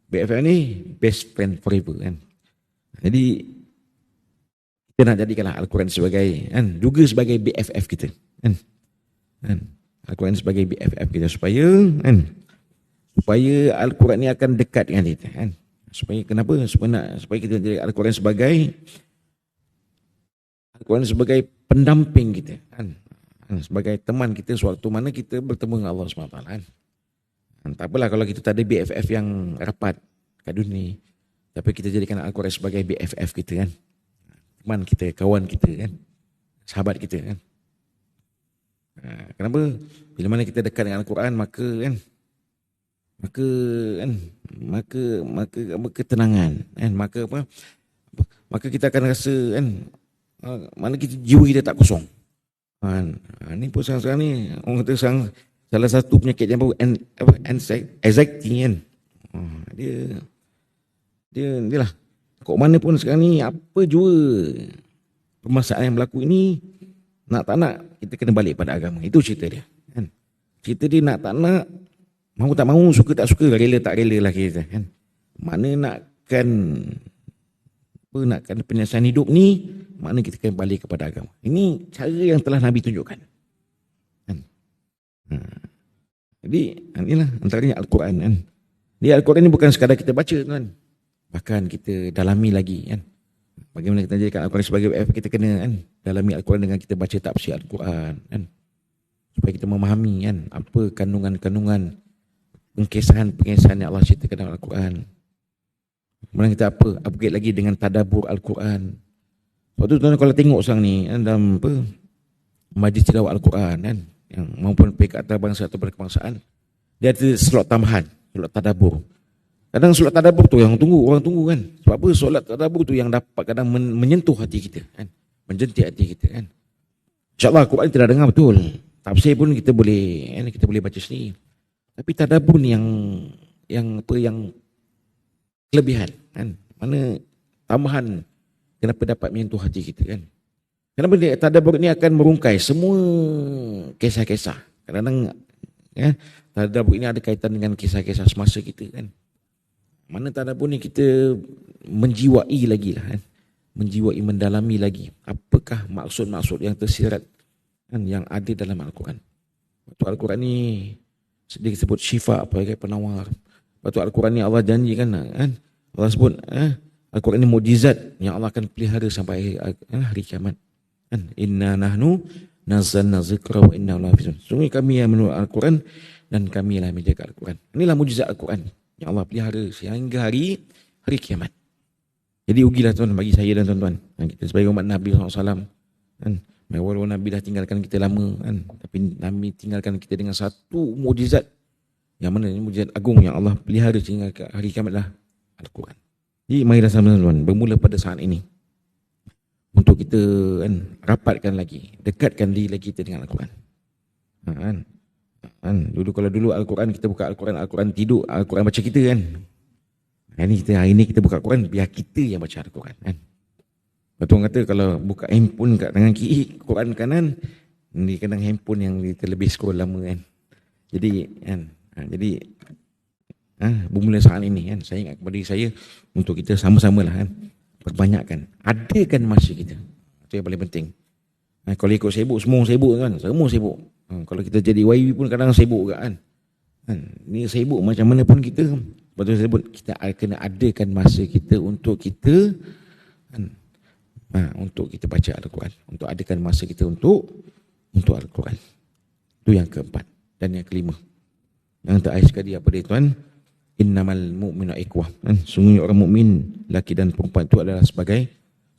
BFF ni best friend forever kan. Jadi kita nak jadikanlah Al-Quran sebagai kan, juga sebagai BFF kita kan. Al-Quran sebagai BFF kita supaya Al-Quran ni akan dekat dengan kita kan. Supaya kenapa? Supaya kita jadi Al-Quran sebagai pendamping kita kan. Sebagai teman kita sewaktu mana kita bertemu dengan Allah SWT kan. Tak apalah kalau kita tak ada BFF yang rapat kat dunia, tapi kita jadikan Al-Quran sebagai BFF kita kan. Teman kita, kawan kita kan, sahabat kita kan. Kenapa? Bila mana kita dekat dengan Al-Quran, maka ketenangan kan, maka kita akan rasa kan, mana jiwa kita tak kosong. Ni pun sekarang ni orang kata salah satu penyakit yang baru anxiety kan. Dia lah. Kok mana pun sekarang ni apa jua permasalahan yang berlaku ini, nak tak nak kita kena balik pada agama. Itu cerita dia kan. Cerita dia nak tak nak, mahu tak mahu, suka tak suka, rela tak rela lah kita kan. Mana nakkan penyelesaian hidup ni, mana kita kena balik kepada agama. Ini cara yang telah Nabi tunjukkan kan. Jadi inilah antaranya Al-Quran kan. Dia Al-Quran ni bukan sekadar kita baca kan, bahkan kita dalami lagi kan. Bagaimana kita jadikan Al-Quran sebagai kita kena kan dalami Al-Quran dengan kita baca tafsir Al-Quran kan, supaya kita memahami kan apa kandungan-kandungan pengkesahan yang Allah ceritakan dalam Al-Quran. Kemudian kita upgrade lagi dengan tadabbur Al-Quran. Waktu tuan kalau tengok sekarang ni kan, dalam majlis tilawah Al-Quran kan, yang maupun pihak antarabangsa atau berkebangsaan, dia ada slot tambahan, slot tadabbur. Kadang solat tadabbur tu yang orang tunggu kan. Sebab apa? Solat tadabbur tu yang dapat kadang menyentuh hati kita kan, menjentik hati kita kan. InsyaAllah Al-Quran tidak dengar betul, tafsir pun kita boleh baca sendiri. Tapi tadabbur ni yang kelebihan kan, mana tambahan kenapa dapat menyentuh hati kita kan. Kenapa dia tadabbur ni akan merungkai semua kisah-kisah. Kadang-kadang tadabbur ini ada kaitan dengan kisah-kisah semasa kita kan. Mana tadabbur ni kita menjiwai lagi lah kan. Menjiwai, mendalami lagi. Apakah maksud-maksud yang tersirat kan, yang ada dalam Al-Quran. Waktu Al-Quran ni dia sebut syifa sebagai penawar. Waktu Al-Quran ni Allah janjikan kan. Allah sebut Al-Quran ni mukjizat yang Allah akan pelihara sampai hari kiamat. Kan? Inna nahnu nazzalna zikra wa inna lahu lahafizun. Sungguh kami yang menurut Al-Quran dan kami lah menjaga Al-Quran. Inilah mukjizat Al-Quran yang Allah pelihara sehingga hari kiamat. Jadi ugilah tuan bagi saya dan tuan-tuan. Kita sebagai umat Nabi SAW. Kan? Walaupun Nabi dah tinggalkan kita lama. Kan? Tapi Nabi tinggalkan kita dengan satu mukjizat. Yang mana ini mukjizat agung yang Allah pelihara sehingga hari kiamat lah. Al-Quran. Jadi marilah sama tuan-tuan. Bermula pada saat ini. Untuk kita kan, rapatkan lagi. Dekatkan diri lagi kita dengan Al-Quran. Kalau dulu Al-Quran kita buka Al-Quran tidur, Al-Quran baca kita kan. Hari ini kita buka Al-Quran, biar kita yang baca Al-Quran kan. Betul kata kalau buka handphone kat tangan kiri, Quran kanan, ni kadang handphone yang kita lebih scroll lama kan. Jadi kan, bermula saat ini kan, saya ingat kepada saya untuk kita sama-samalah kan, perbanyakkan, adakan masa kita. Itu yang paling penting. Kalau ikut sibuk, semua sibuk kan, semua sibuk. Kalau kita jadi YB pun kadang sibuk kan. Ni sibuk macam mana pun kita, betul saya sebut, kita kena adakan masa kita untuk kita untuk kita baca Al-Quran, untuk adakan masa kita untuk Al-Quran. Itu yang keempat. Dan yang kelima, yang terakhir sekali apa dia tuan? Innamal mu'minu ikhwah. Sungguhnya orang mukmin laki dan perempuan itu adalah sebagai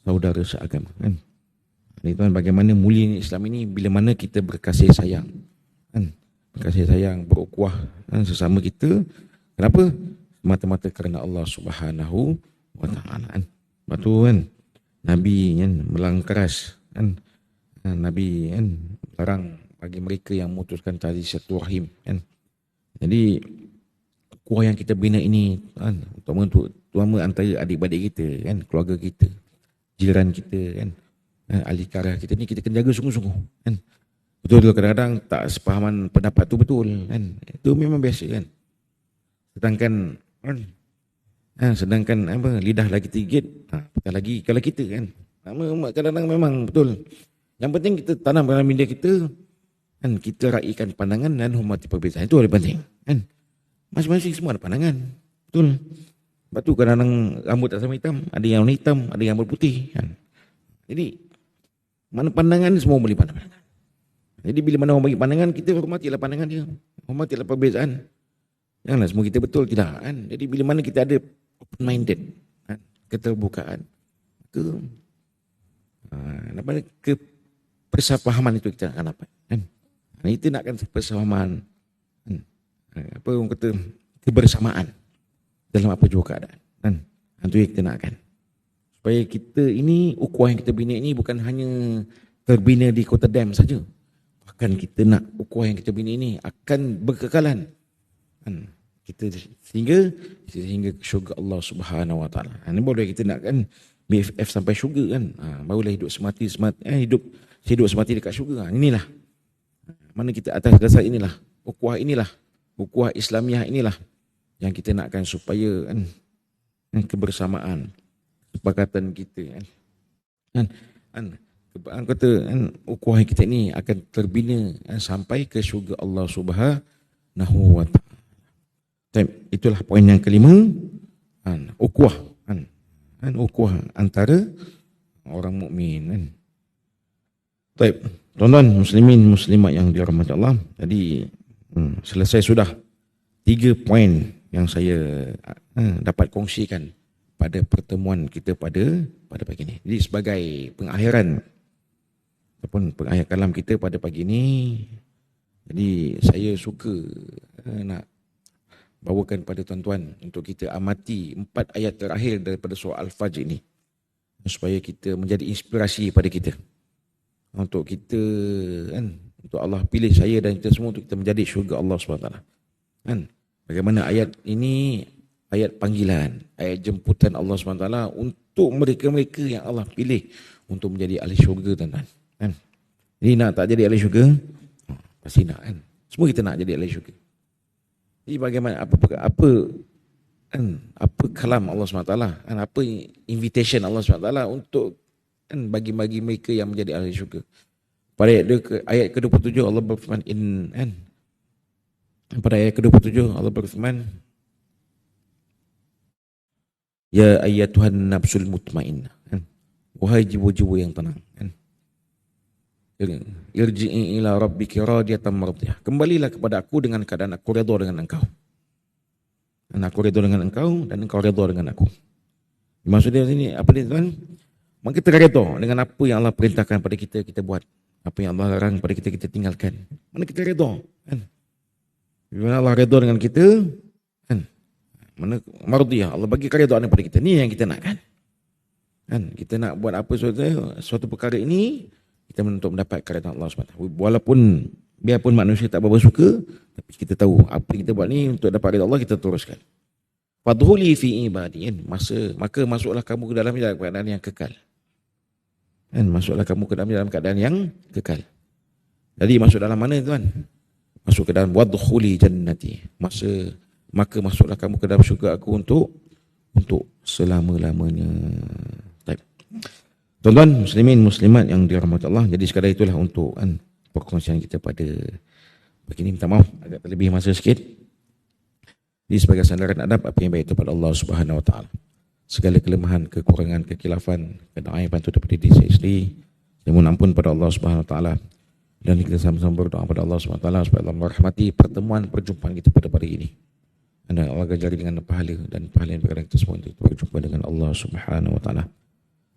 saudara seagama. Ini tuan, bagaimana mulia Islam ini bila mana kita berkasih sayang. Berkasih sayang, berukhuwah sesama kita. Kenapa? Mata-mata kerana Allah Subhanahu wa ta'ala. Betul kan? Nabi kan melarang keras kan. Nabi kan larang bagi mereka yang memutuskan tali silaturahim kan. Jadi kuah yang kita bina ini kan, terutama antara adik-beradik kita kan, keluarga kita, jiran kita kan, ahli karah kita ni, kita kena jaga sungguh-sungguh kan. Betul kadang-kadang tak sepahaman pendapat tu betul kan. Itu memang biasa kan. Sedangkan lidah lagi tigit, apatah lagi kalau kita kan. Kadang-kadang memang betul. Yang penting kita tanam dalam minda kita kan, kita raikan pandangan dan hormati perbezaan. Itu yang penting kan. Masing-masing semua ada pandangan. Betul. Sebab tu kadang-kadang rambut tak sama hitam, ada yang warna hitam, ada yang berputih kan. Jadi mana pandangan semua boleh pandang. Jadi bila mana orang bagi pandangan, kita hormatilah pandangan dia. Hormatilah perbezaan. Janganlah semua kita betul, tidak kan. Jadi bila mana kita ada open minded kan, keterbukaan ke persafahaman itu kita akan dapat kan. Kita nakkan persafahaman apa orang kata kebersamaan dalam apa juga keadaan kan. Itu yang kita nakkan. Supaya kita ini, ukhuwah yang kita bina ini bukan hanya terbina di Kota Dam saja. Bahkan kita nak ukhuwah yang kita bina ini akan berkekalan. Kita sehingga ke syurga Allah Subhanahu wa ta'ala. Ini boleh kita nak kan BFF sampai syurga kan. Barulah hidup semati dekat syurga. Inilah. Mana kita atas dasar inilah. Ukhuwah Islamiah inilah yang kita nakkan supaya kan, kebersamaan, kesepakatan kita ukhuwah kita ini akan terbina sampai ke syurga Allah Subhanahu wa ta'ala. Itulah poin yang kelima, ukhuwah ukhuwah antara orang mukmin. Baik, tuan-tuan muslimin muslimat yang dirahmati Allah. Jadi selesai sudah 3 poin yang saya dapat kongsikan pada pertemuan kita pada pagi ini. Jadi sebagai pengakhiran ataupun pengakhir kalam kita pada pagi ini, jadi saya suka nak bawakan pada tuan-tuan untuk kita amati 4 ayat terakhir daripada surah Al-Fajr ini, supaya kita menjadi inspirasi pada kita untuk kita kan, untuk Allah pilih saya dan kita semua untuk kita menjadi syurga Allah SWT kan. Bagaimana ayat ini ayat panggilan, ayat jemputan Allah SWT untuk mereka-mereka yang Allah pilih untuk menjadi ahli syurga, tuan-tuan. Kan? Jadi nak tak jadi ahli syurga? Pasti nak, kan? Semua kita nak jadi ahli syurga. Jadi bagaimana, apa kalam Allah SWT, kan? Apa invitation Allah SWT untuk, kan, bagi-bagi mereka yang menjadi ahli syurga. Pada ayat ke-27 Allah berfirman, kan? Pada ayat ke-27 Allah berfirman, ya ayyatuhan nafsul mutmainnah, kan? Wahai jiwa-jiwa yang tenang, kan? Irji'i ila rabbiki radiyatan mardiyah. Kembalilah kepada aku dengan keadaan aku redha dengan engkau. Dan aku redha dengan engkau dan engkau redha dengan aku. Maksudnya sini apa dia, tuan? Maka kita redha dengan apa yang Allah perintahkan pada kita, kita buat. Apa yang Allah larang pada kita, kita tinggalkan. Mana kita redha, kan? Bila Allah redha dengan kita, kan? Mana mardiyah, Allah bagi keredaan pada kita. Ni yang kita nak, kan? Kan? Kita nak buat apa suatu perkara ini, kita menuntut mendapat keredaan Allah SWT. Walaupun, biarpun manusia tak berapa suka, tapi kita tahu apa yang kita buat ni untuk dapat keredaan Allah, kita teruskan. Fadhuli fi ibadiin, maka masuklah kamu ke dalam keadaan yang kekal. Kan? Masuklah kamu ke dalam keadaan yang kekal. Jadi masuk dalam mana, tuan? Masuk ke dalam wadkhuli jannati. Maka masuklah kamu ke dalam syurga aku untuk selama-lamanya. Baik. Tuan-tuan, muslimin, muslimat yang dirahmati Allah. Jadi sekadar itulah untuk, kan, perkongsian kita pada pagi ini. Minta maaf agak terlebih masa sikit. Jadi sebagai sandaran adab apa yang baik kepada Allah Subhanahu Wa Taala. Segala kelemahan, kekurangan, kekilafan, keaiban itu daripada diri saya sendiri. Saya mohon ampun pada Allah Subhanahu Wa Taala. Dan kita sama-sama berdoa pada Allah Subhanahu Wa Taala supaya Allah merahmati pertemuan perjumpaan kita pada pagi ini. Dan Allah ganjari dengan pahala dan pahala yang berkaitan kita semua untuk berjumpa dengan Allah Subhanahu Wa Taala.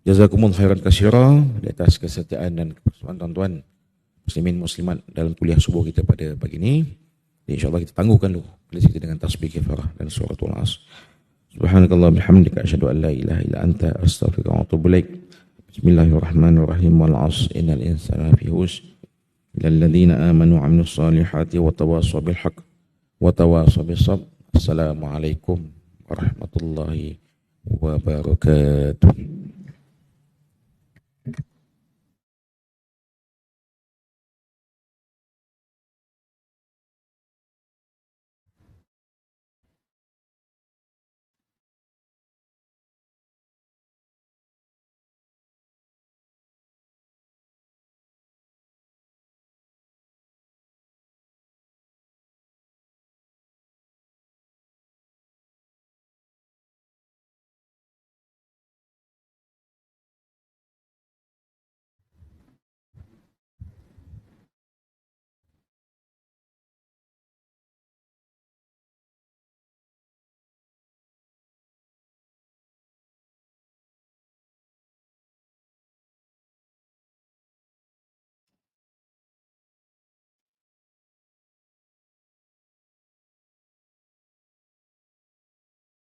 Jazakumullah khairan katsira di atas kesetiaan dan kebersamaan tuan-tuan muslimin muslimat dalam kuliah subuh kita pada pagi ini. InsyaAllah kita tangguhkan dulu kuliah kita dengan tasbih kifarah dan suratul As. Subhanakallah bihamdika asyhadu an la ilaha illa anta astaghfiruka wa atubu ilaik. Bismillahirrahmanirrahim. Wal 'asr innal insana lafi khusr illa alladziina aamanu wa 'amilus shalihati wa tawassaw bil haqq wa tawassaw bis sabr. Assalamualaikum warahmatullahi wabarakatuh.